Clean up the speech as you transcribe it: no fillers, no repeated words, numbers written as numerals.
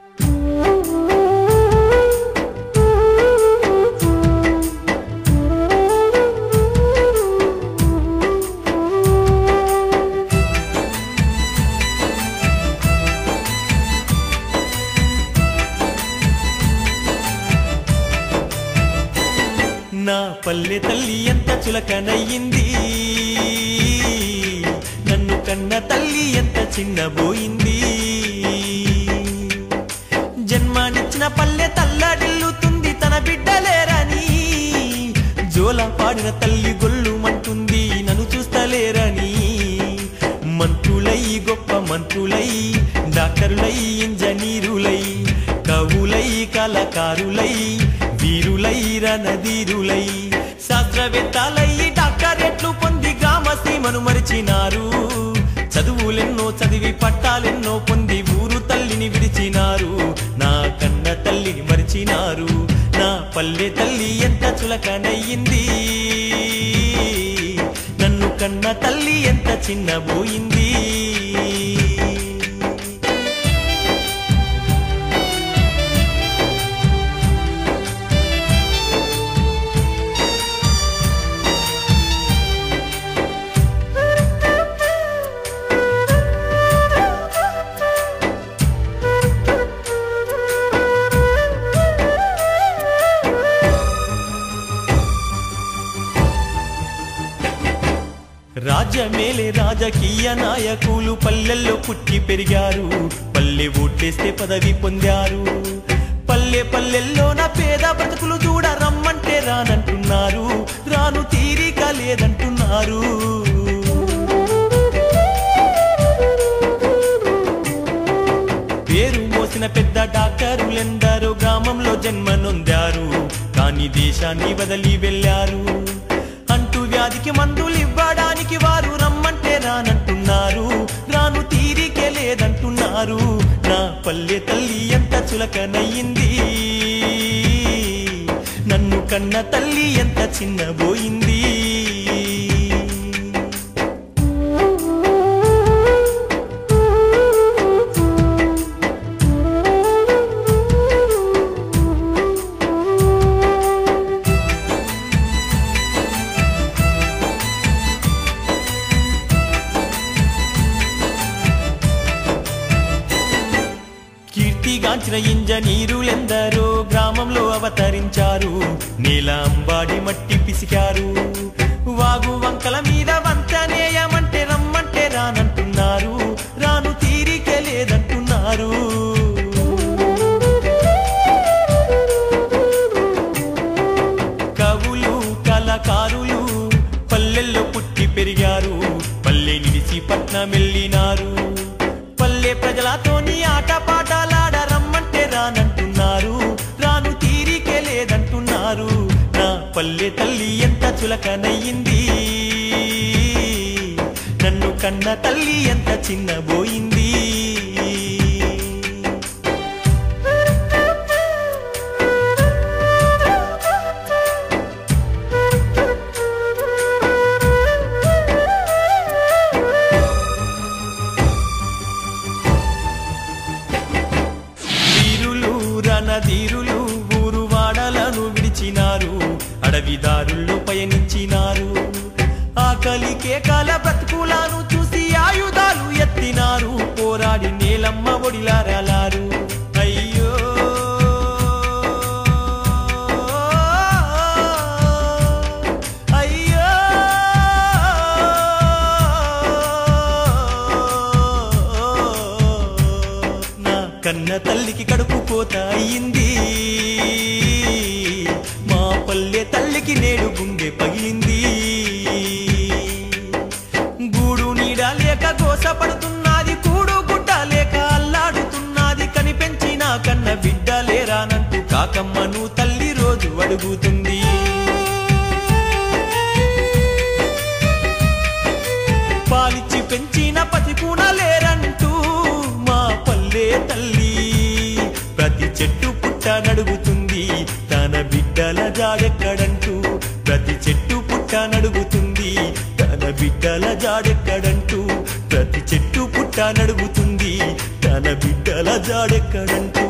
నా పల్లె తల్లి ఎంత చులకనయ్యింది, నన్ను కన్న తల్లి ఎంత చిన్నబోయింది. జన్మానిచ్చిన పల్లె తల్లడిల్లుతుంది తన బిడ్డలేరని, జోల పాడిన తల్లి గొల్లుమంటుంది నన్ను చూస్తలేరని. మంత్రులై గొప్ప మంత్రులై, డాక్టరులై ఇంజనీరులై, కవులై కళాకారులై, వీరులై రణధీరులై, శాస్త్రవేత్తలై డాక్టరేట్లు పొంది గ్రామ సీమను మరిచినారు. చదువులెన్నో చదివి పట్టాలెన్నో పొంది ఊరు తల్లిని విడిచినారు. నా కన్న తల్లిని మరిచినారు. నా పల్లె తల్లి ఎంత చులకనయ్యింది, నన్ను కన్న తల్లి ఎంత చిన్నబోయింది. రాజ్యమేలే రాజకీయ నాయకులు పల్లెల్లో పుట్టి పెరిగారు. పల్లె ఓట్లేస్తే పదవి పొందారు. పల్లె పల్లెల్లో నా పేద బ్రతుకులు చూడ రమ్మంటే రానంటున్నారు. రాను తీరిక లేదంటున్నారు. పేరు మోసిన పెద్ద డాక్టరులెందరో గ్రామంలో జన్మనొందారు. కానీ దేశాన్ని వదిలి వెళ్ళారు. అంటూ వ్యాధికి మందులు ఇవ్వడానికి వారు రమ్మంటే రానంటున్నారు. రాను తీరికే లేదంటున్నారు. నా పల్లె తల్లి ఎంత చులకనయ్యింది, నన్ను కన్న తల్లి ఎంత చిన్నబోయింది. కీర్తిగాంచిన ఇంజనీరులెందరో గ్రామంలో అవతరించారు. నేల అంబాడి మట్టి పిసికారు. వాగు వంకల మీద వంతనేయమంటే రమ్మంటే రానంటున్నారు. రాను తీరికే లేదంటున్నారు. కవులు కళాకారులు పల్లెల్లో పుట్టి పెరిగారు. పల్లె నిలిచి పట్నం వెళ్ళినారు. పల్లె ప్రజలతోని ఆట పాటలాడ రమ్మంటే రానంటున్నారు. రాను తీరికే లేదంటున్నారు. నా పల్లె తల్లి ఎంత చులకనయ్యింది, నన్ను కన్న తల్లి ఎంత చిన్నబోయింది. రణధీరులు ఊరు వాడలను విడిచినారు. అడవిదారుల్లో పయనించినారు. ఆకలి కేకల బ్రతుకులను చూసి ఆయుధాలు ఎత్తినారు. పోరాడి నేలమ్మ ఒడిలారాలారు. అయ్యో అయ్యో నా కన్న తల్లికి కడుపు కోత అయ్యింది. మా పల్లె తల్లికి నేడు గుండె పగిలింది. గూడు నీడ లేక గోసపడుతున్నది. కూడు గుడ్డ లేక అల్లాడుతున్నది. కనిపెంచిన కన్న బిడ్డ లేరానంటూ కాకమ్మను తల్లి రోజు అడుగుతుంది. పాలిచ్చి పెంచిన పసికూన లేరంటూ మా పల్లె తల్లి ప్రతి చెట్టు పుట్ట నడుగుతుంది. తన బిడ్డల జాడెక్కడంటూ ప్రతి చెట్టు పుట్ట నడుగుతుంది. తన బిడ్డల జాడెక్కడంటూ ప్రతి చెట్టు పుట్ట నడుగుతుంది. తన బిడ్డల జాడెక్కడంటూ